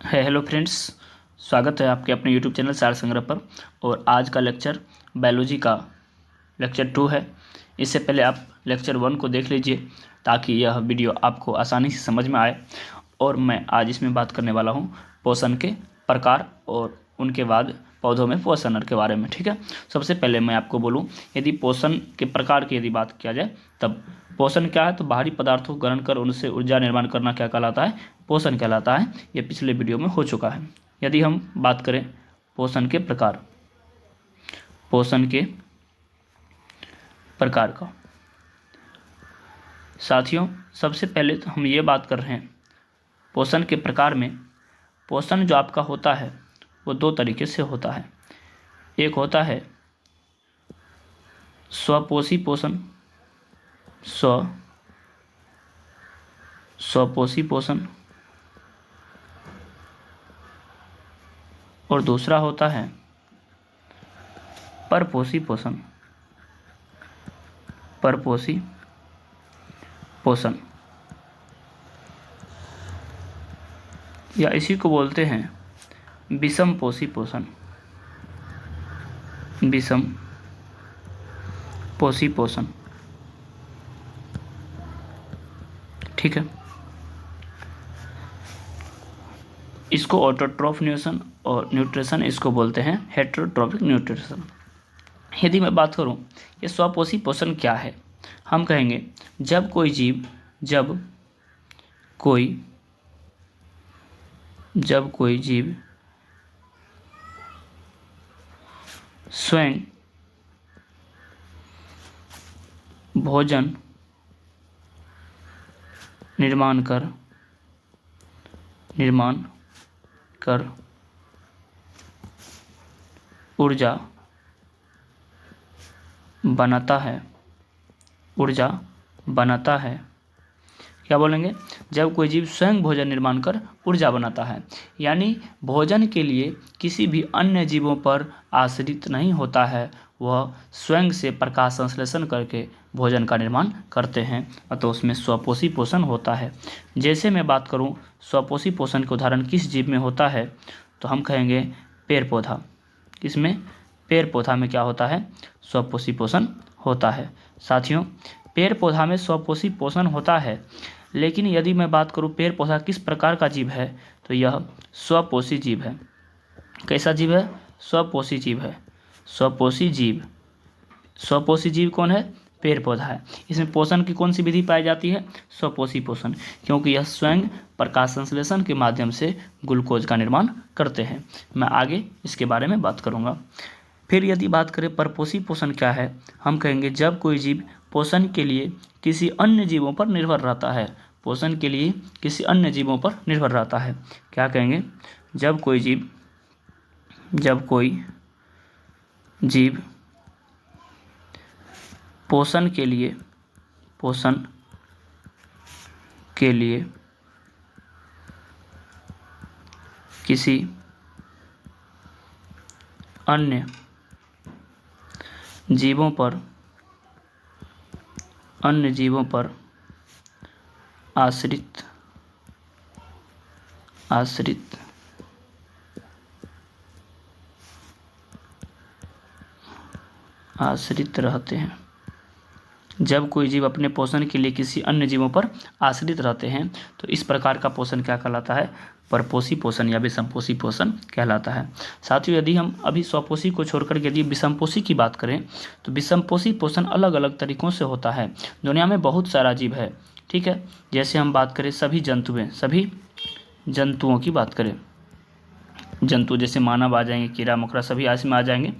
Hello friends, स्वागत है आपके अपने यूट्यूब चैनल सार संग्रह पर। और आज का लेक्चर बायोलॉजी का लेक्चर 2 है। इससे पहले आप लेक्चर 1 को देख लीजिए ताकि यह वीडियो आपको आसानी से समझ में आए। और मैं आज इसमें बात करने वाला हूँ पोषण के प्रकार और उनके बाद पौधों में पोषण के बारे में। ठीक है, सबसे पहले मैं आपको बोलूँ, यदि पोषण के प्रकार की यदि बात किया जाए तब पोषण क्या है, तो बाहरी पदार्थों को ग्रहण कर उनसे ऊर्जा निर्माण करना क्या कहलाता है, पोषण कहलाता है। ये पिछले वीडियो में हो चुका है। यदि हम बात करें पोषण के प्रकार, पोषण के प्रकार का, साथियों सबसे पहले तो हम ये बात कर रहे हैं पोषण के प्रकार में। पोषण जो आपका होता है वो दो तरीके से होता है। एक होता है स्वपोषी पोषण, स्वपोषी पोषण, और दूसरा होता है परपोषी पोषण, परपोषी पोषण, या इसी को बोलते हैं विषम पोषी पोषण, विषम पोषी पोषण। ठीक है, इसको ऑटोट्रॉफ न्यूट्रिशन और न्यूट्रिशन इसको बोलते हैं हेटेरोट्रॉफिक न्यूट्रिशन। यदि मैं बात करूं ये स्वपोषी पोषण क्या है, हम कहेंगे जब कोई जीव स्वयं भोजन निर्माण कर ऊर्जा बनाता है। क्या बोलेंगे, जब कोई जीव स्वयं भोजन निर्माण कर ऊर्जा बनाता है, यानी भोजन के लिए किसी भी अन्य जीवों पर आश्रित नहीं होता है, वह स्वयं से प्रकाश संश्लेषण करके भोजन का निर्माण करते हैं, अतः उसमें स्वपोषी पोषण होता है। जैसे मैं बात करूं स्वपोषी पोषण के उदाहरण किस जीव में होता है, तो हम कहेंगे पेड़ पौधा। इसमें पेड़ पौधा में क्या होता है, स्वपोषी पोषण होता है। साथियों पेड़ पौधा में स्वपोषी पोषण होता है, लेकिन यदि मैं बात करूं पेड़ पौधा किस प्रकार का जीव है, तो यह स्वपोषी जीव है। कैसा जीव है, स्वपोषी जीव है। स्वपोषी जीव कौन है, पेड़ पौधा है। इसमें पोषण की कौन सी विधि पाई जाती है, स्वपोषी पोषण, क्योंकि यह स्वयं प्रकाश संश्लेषण के माध्यम से ग्लूकोज का निर्माण करते हैं। मैं आगे इसके बारे में बात करूंगा। फिर यदि बात करें परपोषी पोषण क्या है, हम कहेंगे जब कोई जीव पोषण के लिए किसी अन्य जीवों पर निर्भर रहता है, पोषण के लिए किसी अन्य जीवों पर निर्भर रहता है। क्या कहेंगे, जब कोई जीव पोषण के लिए किसी अन्य जीवों पर आश्रित रहते हैं। जब कोई जीव अपने पोषण के लिए किसी अन्य जीवों पर आश्रित रहते हैं तो इस प्रकार का पोषण क्या कहलाता है, परपोषी पोषण या विषमपोषी पोषण कहलाता है। साथियों यदि हम अभी स्वपोषी को छोड़कर यदि विषमपोषी की बात करें तो विषमपोषी पोषण अलग अलग तरीकों से होता है। दुनिया में बहुत सारा जीव है, ठीक है। जैसे हम बात करें सभी जंतुओं की बात करें, जंतु जैसे मानव आ जाएंगे, कीड़ा मकोड़ा सभी इसमें आ जाएंगे,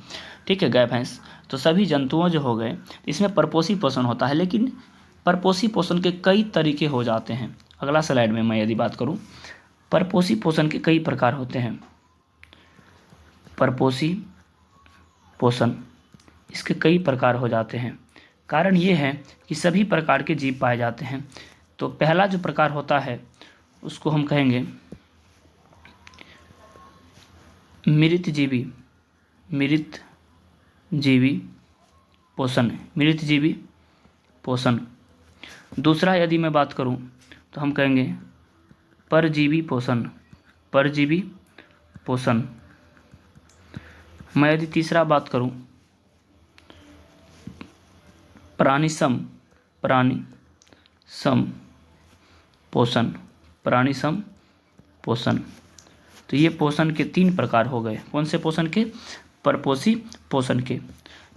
ठीक है, गाय भैंस, तो सभी जंतुओं जो हो गए इसमें परपोषी पोषण होता है। लेकिन परपोषी पोषण के कई तरीके हो जाते हैं। अगला स्लाइड में मैं यदि बात करूं, परपोषी पोषण के कई प्रकार होते हैं। परपोषी पोषण इसके कई प्रकार हो जाते हैं। कारण ये है कि सभी प्रकार के जीव पाए जाते हैं। तो पहला जो प्रकार होता है उसको हम कहेंगे मृतजीवी पोषण। दूसरा यदि मैं बात करूं तो हम कहेंगे परजीवी पोषण। परजीवी पोषण। मैं यदि तीसरा बात करूं, प्राणिसम पोषण, प्राणिसम पोषण। तो ये पोषण के 3 प्रकार हो गए। कौन से पोषण के? परपोषी पोषण के।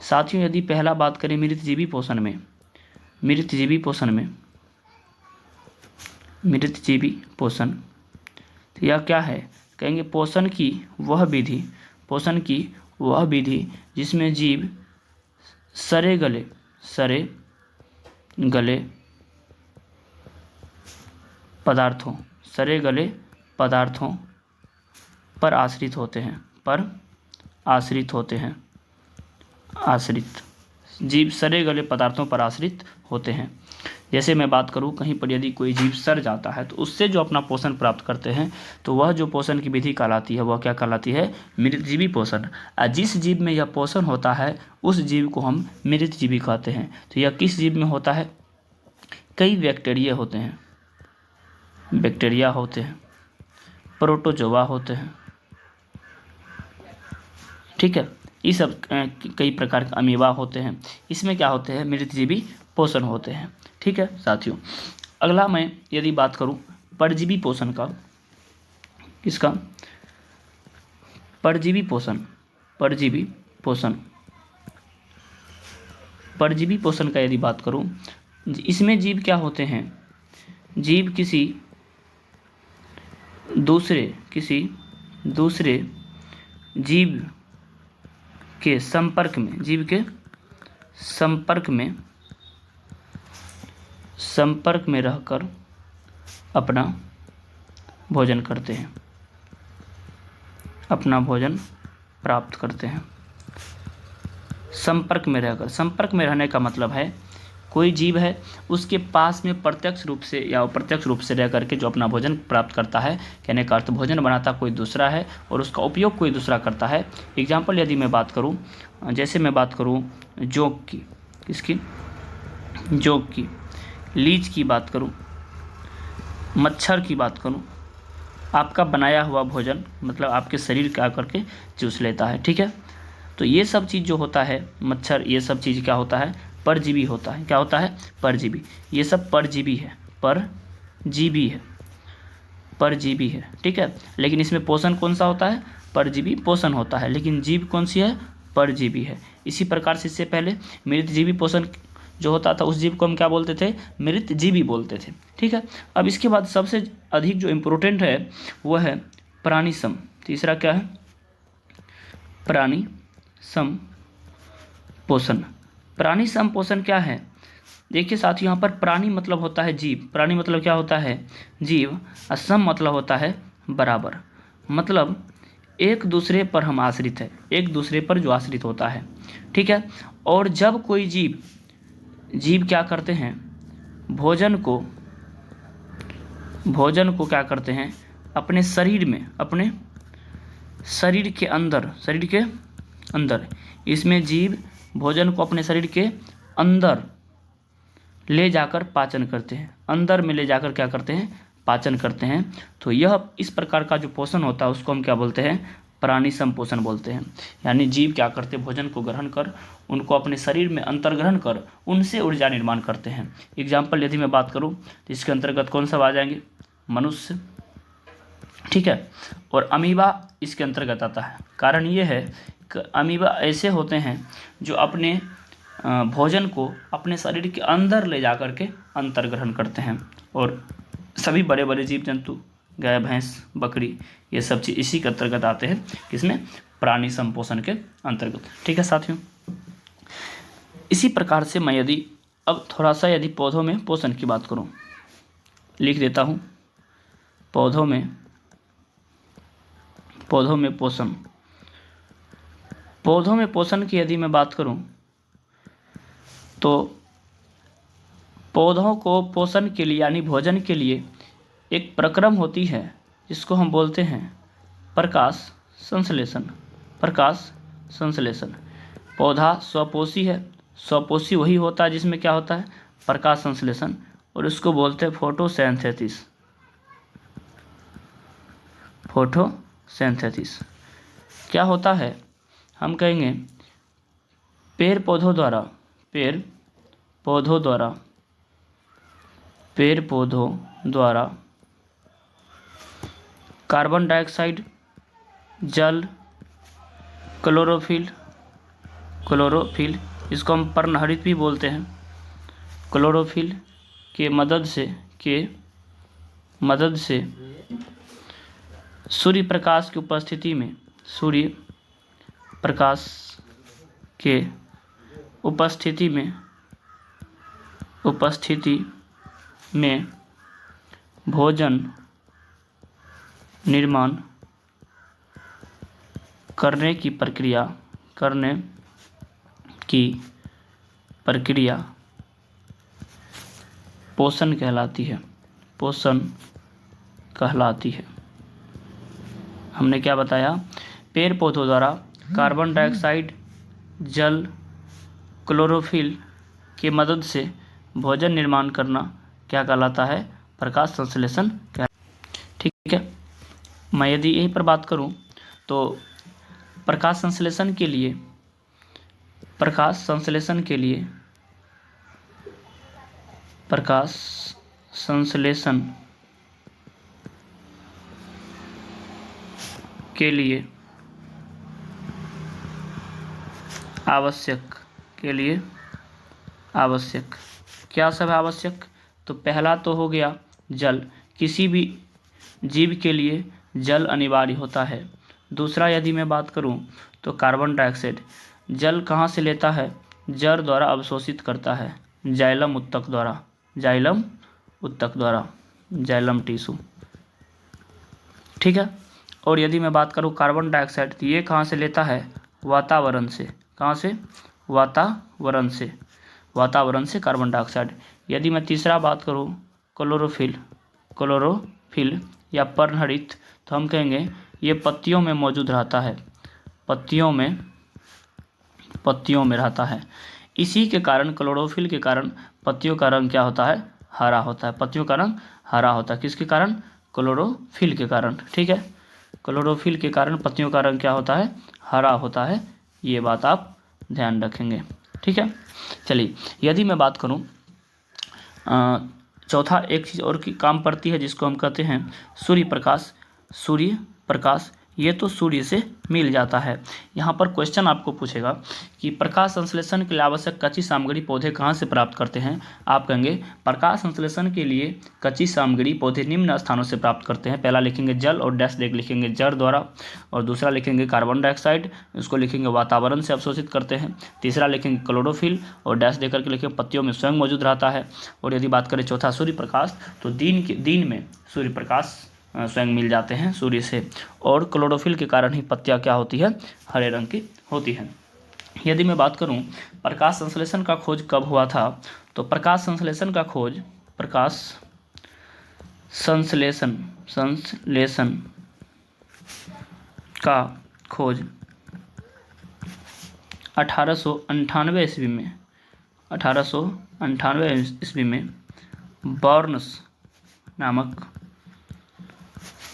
साथियों, यदि पहला बात करें मृतजीवी पोषण में, मृतजीवी पोषण, तो यह क्या है? कहेंगे पोषण की वह विधि जिसमें जीव सड़े गले पदार्थों पर आश्रित जीव सड़े गले पदार्थों पर आश्रित होते हैं। जैसे मैं बात करूं, कहीं पर यदि कोई जीव सड़ जाता है तो उससे जो अपना पोषण प्राप्त करते हैं, तो वह जो पोषण की विधि कहलाती है, वह क्या कहलाती है? मृतजीवी पोषण। और जिस जीव में यह पोषण होता है उस जीव को हम मृतजीवी कहते हैं। तो यह किस जीव में होता है? कई बैक्टीरिया होते हैं, प्रोटोजोआ होते हैं, ठीक है, ये सब कई प्रकार के अमीबा होते हैं। इसमें क्या होते हैं? मृतजीवी पोषण होते हैं। ठीक है साथियों, अगला मैं यदि बात करूं परजीवी पोषण का, किसका? परजीवी पोषण का यदि बात करूं, इसमें जीव क्या होते हैं? जीव किसी दूसरे जीव के संपर्क में रहकर अपना भोजन करते हैं, अपना भोजन प्राप्त करते हैं। संपर्क में रहने का मतलब है कोई जीव है, उसके पास में प्रत्यक्ष रूप से या अप्रत्यक्ष रूप से रह करके जो अपना भोजन प्राप्त करता है, कहने का अर्थ भोजन बनाता कोई दूसरा है और उसका उपयोग कोई दूसरा करता है। एग्जाम्पल यदि मैं बात करूं, जैसे मैं बात करूं जोंक की, किसकी? जोंक की, लीच की बात करूं, मच्छर की बात करूं, आपका बनाया हुआ भोजन मतलब आपके शरीर का आकर के चूस लेता है। ठीक है, तो ये सब चीज़ जो होता है, मच्छर, ये सब चीज़ क्या होता है? परजीवी होता है। क्या होता है? परजीवी। ये सब परजीवी है, ठीक है। लेकिन इसमें पोषण कौन सा होता है? परजीवी पोषण होता है। लेकिन जीव कौन सी है? परजीवी है। इसी प्रकार से इससे पहले मृतजीवी पोषण जो होता था उस जीव को हम क्या बोलते थे? मृतजीवी बोलते थे। ठीक है, अब इसके बाद सबसे अधिक जो इम्पोर्टेंट है वो है प्राणिसम। तीसरा क्या है? प्राणिसम पोषण। प्राणिसम पोषण क्या है? देखिए साथियों, यहाँ पर प्राणी मतलब होता है जीव। प्राणी मतलब क्या होता है? जीव। और सम मतलब होता है बराबर, मतलब एक दूसरे पर हम आश्रित है, एक दूसरे पर जो आश्रित होता है। ठीक है, और जब कोई जीव क्या करते हैं? भोजन को क्या करते हैं? अपने शरीर में, अपने शरीर के अंदर इसमें जीव भोजन को अपने शरीर के अंदर ले जाकर पाचन करते हैं। अंदर में ले जाकर क्या करते हैं? पाचन करते हैं। तो यह इस प्रकार का जो पोषण होता है उसको हम क्या बोलते हैं? प्राणिसम पोषण बोलते हैं। यानी जीव क्या करते हैं? भोजन को ग्रहण कर उनको अपने शरीर में अंतर्ग्रहण कर उनसे ऊर्जा निर्माण करते हैं। एग्जाम्पल यदि मैं बात करूं तो इसके अंतर्गत कौन सब आ जाएंगे? मनुष्य, ठीक है, और अमीबा इसके अंतर्गत आता है। कारण ये है कि अमीबा ऐसे होते हैं जो अपने भोजन को अपने शरीर के अंदर ले जा कर के अंतर्ग्रहण करते हैं। और सभी बड़े बड़े जीव जंतु, गाय, भैंस, बकरी, ये सब चीज़ इसी के अंतर्गत आते हैं। किसमें? प्राणी संपोषण के अंतर्गत। ठीक है साथियों, इसी प्रकार से मैं यदि अब थोड़ा सा यदि पौधों में पोषण की बात करूं, लिख देता हूं, पौधों में पोषण। पौधों में पोषण की यदि मैं बात करूं तो पौधों को पोषण के लिए यानी भोजन के लिए एक प्रक्रम होती है जिसको हम बोलते हैं प्रकाश संश्लेषण। पौधा स्वपोषी है। स्वपोषी वही होता है जिसमें क्या होता है? प्रकाश संश्लेषण, और इसको बोलते हैं फोटोसिंथेसिस। फोटोसिंथेसिस। क्या होता है, हम कहेंगे पेड़ पौधों द्वारा कार्बन डाइऑक्साइड, जल, क्लोरोफिल, इसको हम पर्णहरित भी बोलते हैं, क्लोरोफिल के मदद से सूर्य प्रकाश की उपस्थिति में भोजन निर्माण करने की प्रक्रिया पोषण कहलाती है। हमने क्या बताया, पेड़ पौधों द्वारा कार्बन डाइऑक्साइड, जल, क्लोरोफिल की मदद से भोजन निर्माण करना क्या कहलाता है, प्रकाश संश्लेषण कहलाता है। ठीक है, मैं यदि यहीं पर बात करूं तो प्रकाश संश्लेषण के लिए आवश्यक क्या सब है आवश्यक, तो पहला तो हो गया जल, किसी भी जीव के लिए जल अनिवार्य होता है। दूसरा यदि मैं बात करूं तो कार्बन डाइऑक्साइड, जल कहाँ से लेता है, जड़ द्वारा अवशोषित करता है, जाइलम उत्तक द्वारा, जाइलम टिश्यू। ठीक है, और यदि मैं बात करूं कार्बन डाइऑक्साइड, तो ये कहाँ से लेता है, वातावरण से। कहाँ से, वातावरण से कार्बन डाइऑक्साइड। यदि मैं तीसरा बात करूं क्लोरोफिल या पर्णहरित, तो हम कहेंगे ये पत्तियों में मौजूद रहता है, पत्तियों में रहता है। इसी के कारण, क्लोरोफिल के कारण पत्तियों का रंग क्या होता है, हरा होता है। पत्तियों का रंग हरा होता है, किसके कारण, क्लोरोफिल के कारण। ठीक है, क्लोरोफिल के कारण पत्तियों का रंग क्या होता है, हरा होता है। ये बात आप ध्यान रखेंगे। ठीक है, चलिए यदि मैं बात करूं चौथा एक चीज़ और की काम पड़ती है जिसको हम कहते हैं सूर्य प्रकाश। ये तो सूर्य से मिल जाता है। यहाँ पर क्वेश्चन आपको पूछेगा कि प्रकाश संश्लेषण के लिए आवश्यक कच्ची सामग्री पौधे कहाँ से प्राप्त करते हैं। आप कहेंगे प्रकाश संश्लेषण के लिए कच्ची सामग्री पौधे निम्न स्थानों से प्राप्त करते हैं। पहला लिखेंगे जल और डैश देख लिखेंगे जड़ द्वारा, और दूसरा लिखेंगे कार्बन डाइऑक्साइड, उसको लिखेंगे वातावरण से अवशोषित करते हैं। तीसरा लिखेंगे क्लोरोफिल और डैश देकर के लिखेंगे पत्तियों में स्वयं मौजूद रहता है। और यदि बात करें चौथा सूर्य प्रकाश, तो दिन में सूर्य प्रकाश स्वयं मिल जाते हैं सूर्य से, और क्लोरोफिल के कारण ही पत्तियां क्या होती है, हरे रंग की होती हैं। यदि मैं बात करूं प्रकाश संश्लेषण का खोज कब हुआ था, तो प्रकाश संश्लेषण का खोज 1898 ईस्वी में बर्न्स नामक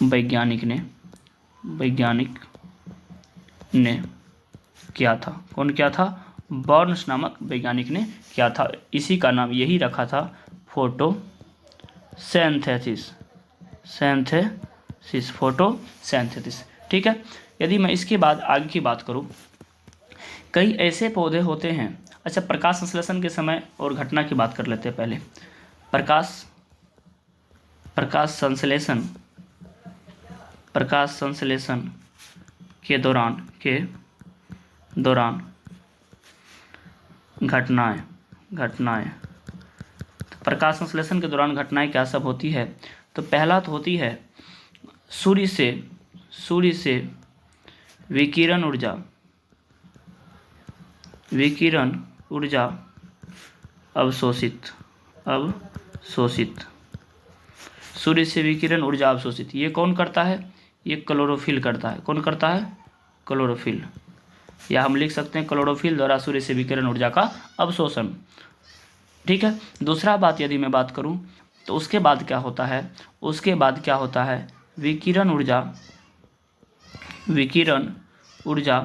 वैज्ञानिक ने किया था। कौन किया था, बर्न्स नामक वैज्ञानिक ने किया था। इसी का नाम यही रखा था फोटोसिंथेसिस। ठीक है, यदि मैं इसके बाद आगे की बात करूं, कई ऐसे पौधे होते हैं। अच्छा, प्रकाश संश्लेषण के समय और घटना की बात कर लेते हैं। पहले प्रकाश संश्लेषण के दौरान घटनाएं। तो प्रकाश संश्लेषण के दौरान घटनाएं क्या सब होती है, तो पहला तो होती है सूर्य से विकिरण ऊर्जा अवशोषित। सूर्य से विकिरण ऊर्जा अवशोषित, ये कौन करता है, ये क्लोरोफिल करता है। कौन करता है, क्लोरोफिल, या हम लिख सकते हैं क्लोरोफिल द्वारा सूर्य से विकिरण ऊर्जा का अवशोषण। ठीक है, दूसरा बात यदि मैं बात करूं तो उसके बाद क्या होता है, विकिरण विकिरण ऊर्जा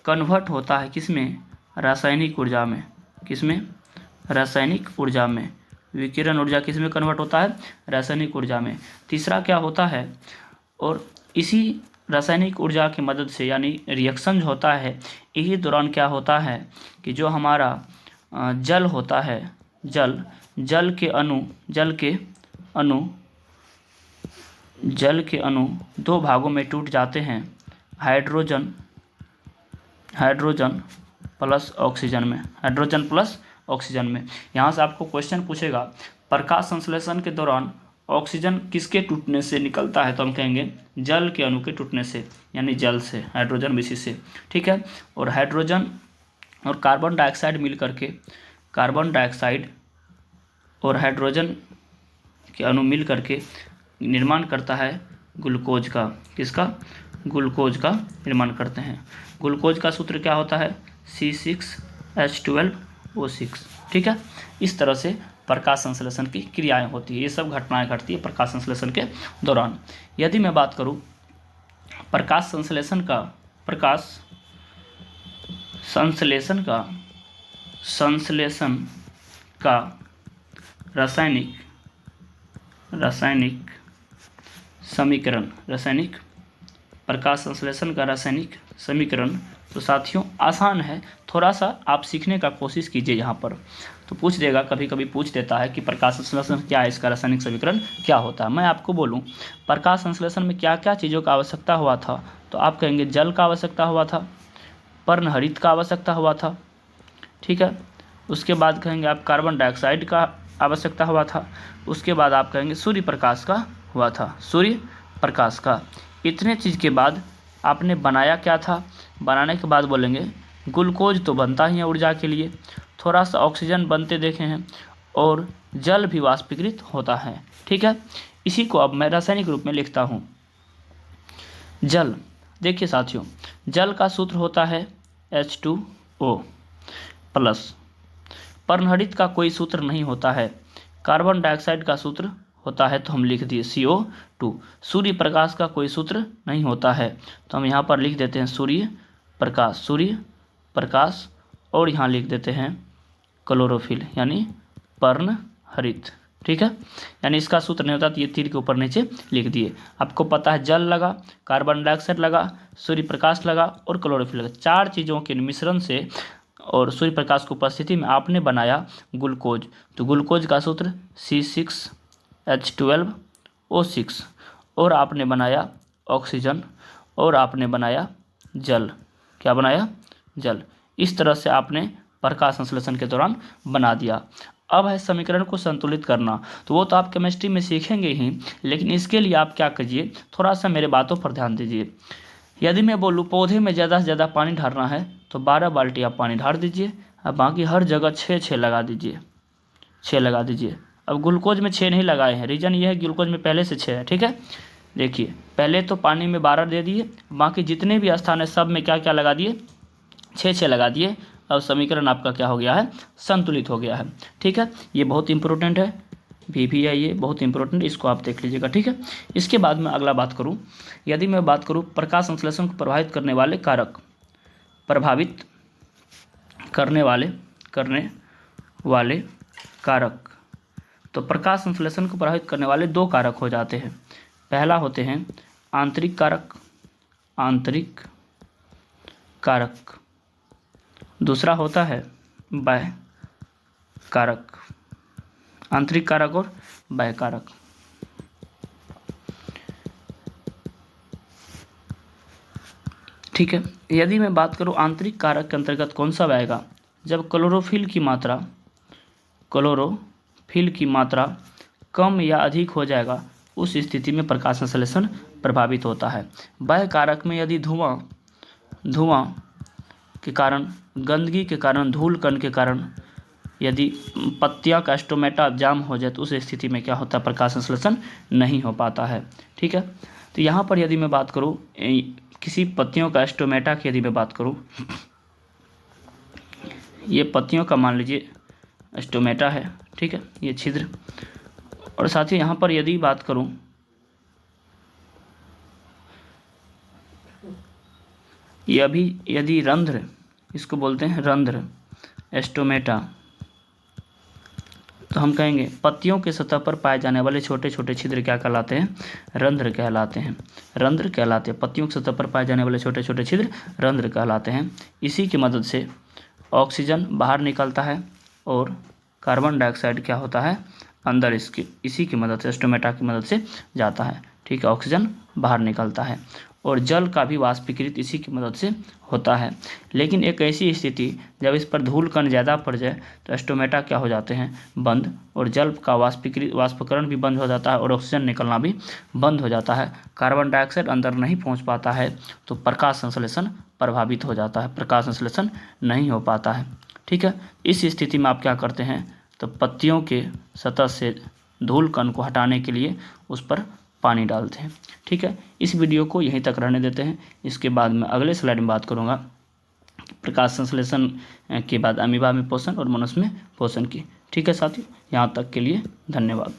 कन्वर्ट होता है किसमें? रासायनिक ऊर्जा में। किसमें? रासायनिक ऊर्जा में। विकिरण ऊर्जा किसमें कन्वर्ट होता है? रासायनिक ऊर्जा में। तीसरा क्या होता है? और इसी रासायनिक ऊर्जा की मदद से यानी रिएक्शन जो होता है, यही दौरान क्या होता है कि जो हमारा जल होता है, जल के अणु दो भागों में टूट जाते हैं, हाइड्रोजन प्लस ऑक्सीजन में। यहाँ से आपको क्वेश्चन पूछेगा प्रकाश संश्लेषण के दौरान ऑक्सीजन किसके टूटने से निकलता है? तो हम कहेंगे जल के अणु के टूटने से, यानी जल से, हाइड्रोजन भी इसी से। ठीक है। और हाइड्रोजन और कार्बन डाइऑक्साइड मिल करके, कार्बन डाइऑक्साइड और हाइड्रोजन के अणु मिल करके निर्माण करता है ग्लूकोज का। किसका? ग्लूकोज का निर्माण करते हैं। ग्लूकोज का सूत्र क्या होता है? C6H12O6। ठीक है। इस तरह से प्रकाश संश्लेषण की क्रियाएं होती है, ये सब घटनाएं घटती है प्रकाश संश्लेषण के दौरान। यदि मैं बात करूं प्रकाश संश्लेषण का रासायनिक समीकरण, प्रकाश संश्लेषण का रासायनिक समीकरण तो साथियों आसान है, थोड़ा सा आप सीखने का कोशिश कीजिए। यहाँ पर तो पूछ देगा, कभी कभी पूछ देता है कि प्रकाश संश्लेषण क्या है, इसका रासायनिक समीकरण क्या होता है। मैं आपको बोलूँ प्रकाश संश्लेषण में क्या क्या चीज़ों का आवश्यकता हुआ था, तो आप कहेंगे जल का आवश्यकता हुआ था, पर्णहरित का आवश्यकता हुआ था। ठीक है। उसके बाद कहेंगे आप कार्बन डाइऑक्साइड का आवश्यकता हुआ था। उसके बाद आप कहेंगे सूर्य प्रकाश का हुआ था, सूर्य प्रकाश का। इतने चीज़ के बाद आपने बनाया क्या था? बनाने के बाद बोलेंगे ग्लूकोज तो बनता ही है ऊर्जा के लिए, थोड़ा सा ऑक्सीजन बनते देखे हैं और जल भी वाष्पीकृत होता है। ठीक है। इसी को अब मैं रासायनिक रूप में लिखता हूँ। जल, देखिए साथियों, जल का सूत्र होता है H2O प्लस। पर्णहरित का कोई सूत्र नहीं होता है। कार्बन डाइऑक्साइड का सूत्र होता है तो हम लिख दिए CO2। सूर्य प्रकाश का कोई सूत्र नहीं होता है तो हम यहाँ पर लिख देते हैं सूर्य प्रकाश, और यहाँ लिख देते हैं क्लोरोफिल यानी पर्णहरित। ठीक है। यानी इसका सूत्र नहीं होता तो ये तीर के ऊपर नीचे लिख दिए। आपको पता है जल लगा, कार्बन डाइऑक्साइड लगा, सूर्य प्रकाश लगा और क्लोरोफिल लगा, चार चीज़ों के मिश्रण से और सूर्य प्रकाश की उपस्थिति में आपने बनाया ग्लूकोज। तो ग्लूकोज का सूत्र C6H12O6, और आपने बनाया ऑक्सीजन, और आपने बनाया जल। क्या बनाया? जल। इस तरह से आपने प्रकाश संश्लेषण के दौरान बना दिया। अब है समीकरण को संतुलित करना, तो वो तो आप केमिस्ट्री में सीखेंगे ही, लेकिन इसके लिए आप क्या कीजिए, थोड़ा सा मेरे बातों पर ध्यान दीजिए। यदि मैं बोलूँ पौधे में ज़्यादा से ज़्यादा पानी डालना है तो 12 बाल्टी आप पानी डाल दीजिए, अब बाकी हर जगह 6 लगा दीजिए, 6 लगा दीजिए। अब ग्लूकोज में 6 नहीं लगाए हैं, रीज़न ये है ग्लूकोज में पहले से 6 है। ठीक है। देखिए पहले तो पानी में 12 दे दिए, बाकी जितने भी स्थान है सब में क्या क्या लगा दिए, 6 लगा दिए। अब समीकरण आपका क्या हो गया है? संतुलित हो गया है। ठीक है। ये बहुत इंपॉर्टेंट है, भी है ये बहुत इंपॉर्टेंट, इसको आप देख लीजिएगा। ठीक है। इसके बाद मैं अगला बात करूं, यदि मैं बात करूं प्रकाश संश्लेषण को प्रभावित करने वाले कारक, तो प्रकाश संश्लेषण को प्रभावित करने वाले 2 कारक हो जाते हैं। पहला होते हैं आंतरिक कारक, दूसरा होता है बाह्य कारक, आंतरिक कारक और बाह्य कारक। ठीक है। यदि मैं बात करूं आंतरिक कारक के अंतर्गत कौन सा आएगा, जब क्लोरोफिल की मात्रा कम या अधिक हो जाएगा उस स्थिति में प्रकाश संश्लेषण प्रभावित होता है। बाह्य कारक में यदि धुआं के कारण, गंदगी के कारण, धूल कण के कारण यदि पत्तियां का स्टोमेटा जाम हो जाए तो उस स्थिति में क्या होता है, प्रकाश संश्लेषण नहीं हो पाता है। ठीक है। तो यहाँ पर यदि मैं बात करूँ किसी पत्तियों का स्टोमेटा की, यदि मैं बात करूँ, ये पत्तियों का मान लीजिए स्टोमेटा है। ठीक है। ये छिद्र, और साथ ही यहाँ पर यदि बात करूँ ये अभी यदि रंध्र, इसको बोलते हैं रंध्र, एस्टोमेटा, तो हम कहेंगे पत्तियों के सतह पर पाए जाने वाले छोटे छोटे छिद्र क्या कहलाते हैं? रंध्र कहलाते हैं। रंध्र कहलाते हैं। पत्तियों की सतह पर पाए जाने वाले छोटे छोटे छिद्र रंध्र कहलाते हैं। इसी की मदद से ऑक्सीजन बाहर निकलता है और कार्बन डाइऑक्साइड क्या होता है? अंदर इसकी, इसी की मदद से, स्टोमेटा की मदद से जाता है। ठीक है, ऑक्सीजन बाहर निकलता है और जल का भी वाष्पीकृत इसी की मदद से होता है। लेकिन एक ऐसी स्थिति जब इस पर धूल कण ज़्यादा पड़ जाए तो स्टोमेटा क्या हो जाते हैं? बंद, और जल का वाष्पीकरण भी बंद हो जाता है और ऑक्सीजन निकलना भी बंद हो जाता है। कार्बन डाइऑक्साइड अंदर नहीं पहुंच पाता है तो प्रकाश संश्लेषण प्रभावित हो जाता है, प्रकाश संश्लेषण नहीं हो पाता है। ठीक है, इस स्थिति में आप क्या करते हैं? तो पत्तियों के सतह से धूल कण को हटाने के लिए उस पर पानी डालते हैं। ठीक है, इस वीडियो को यहीं तक रहने देते हैं। इसके बाद मैं अगले स्लाइड में बात करूँगा प्रकाश संश्लेषण के बाद अमीबा में पोषण और मनुष्य में पोषण की। ठीक है साथियों, यहाँ तक के लिए धन्यवाद।